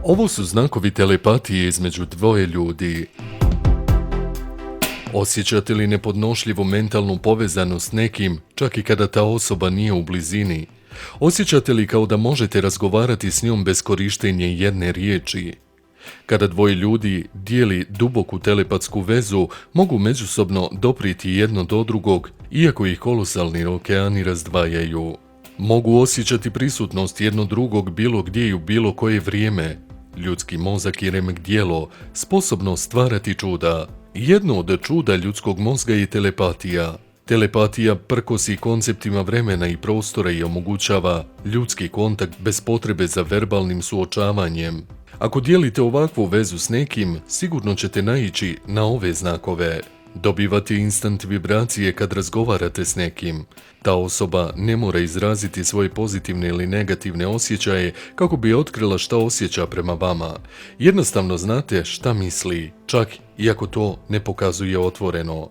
Ovo su znakovi telepatije između dvoje ljudi. Osjećate li nepodnošljivu mentalnu povezanost s nekim, čak i kada ta osoba nije u blizini? Osjećate li kao da možete razgovarati s njom bez korištenja jedne riječi? Kada dvoje ljudi dijeli duboku telepatsku vezu, mogu međusobno doprijeti jedno do drugog, iako ih kolosalni okeani razdvajaju. Mogu osjećati prisutnost jedno drugog bilo gdje i u bilo koje vrijeme. Ljudski mozak je remek dijelo, sposobno stvarati čuda. Jedno od čuda ljudskog mozga je telepatija. Telepatija prkosi konceptima vremena i prostora i omogućava ljudski kontakt bez potrebe za verbalnim suočavanjem. Ako dijelite ovakvu vezu s nekim, sigurno ćete naići na ove znakove. Dobivate instant vibracije kad razgovarate s nekim. Ta osoba ne mora izraziti svoje pozitivne ili negativne osjećaje kako bi otkrila šta osjeća prema vama. Jednostavno znate šta misli, čak i ako to ne pokazuje otvoreno.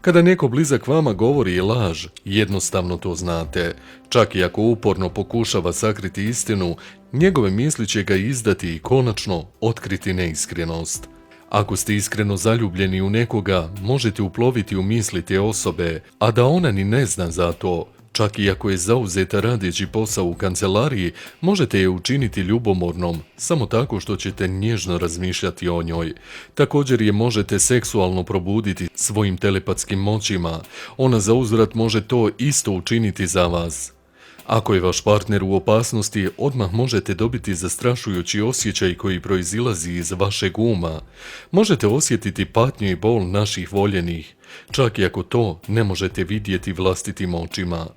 Kada neko blizak vama govori laž, jednostavno to znate. Čak i ako uporno pokušava sakriti istinu, njegove misli će ga izdati i konačno otkriti neiskrenost. Ako ste iskreno zaljubljeni u nekoga, možete uploviti u misli te osobe, a da ona ni ne zna za to. Čak i ako je zauzeta radeći posao u kancelariji, možete je učiniti ljubomornom, samo tako što ćete nježno razmišljati o njoj. Također je možete seksualno probuditi svojim telepatskim moćima. Ona za uzvrat može to isto učiniti za vas. Ako je vaš partner u opasnosti, odmah možete dobiti zastrašujući osjećaj koji proizilazi iz vašeg uma. Možete osjetiti patnju i bol naših voljenih, čak i ako to ne možete vidjeti vlastitim očima.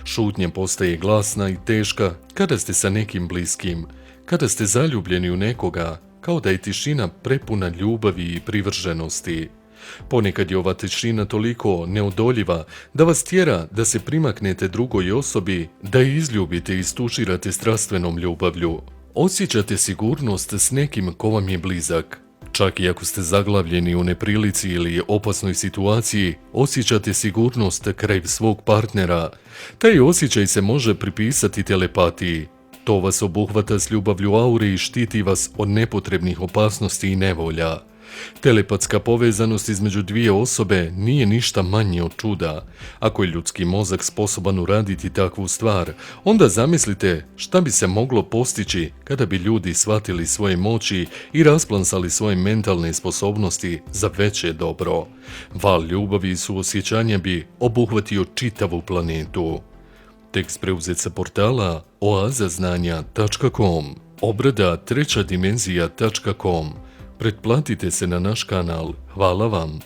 Šutnja postaje glasna i teška kada ste sa nekim bliskim, kada ste zaljubljeni u nekoga, kao da je tišina prepuna ljubavi i privrženosti. Ponekad je ova tišina toliko neodoljiva da vas tjera da se primaknete drugoj osobi, da je izljubite i istuširate strastvenom ljubavlju. Osjećate sigurnost s nekim ko vam je blizak. Čak i ako ste zaglavljeni u neprilici ili opasnoj situaciji, osjećate sigurnost kraj svog partnera. Taj osjećaj se može pripisati telepatiji. To vas obuhvata s ljubavlju aure i štiti vas od nepotrebnih opasnosti i nevolja. Telepatska povezanost između dvije osobe nije ništa manje od čuda. Ako je ljudski mozak sposoban uraditi takvu stvar, onda zamislite šta bi se moglo postići kada bi ljudi shvatili svoje moći i rasplansali svoje mentalne sposobnosti za veće dobro. Val ljubavi i suosjećanja bi obuhvatio čitavu planetu. Tekst preuzet sa portala oazaznanja.com, obrada trećadimenzija.com. Pretplatite se na naš kanal. Hvala vam.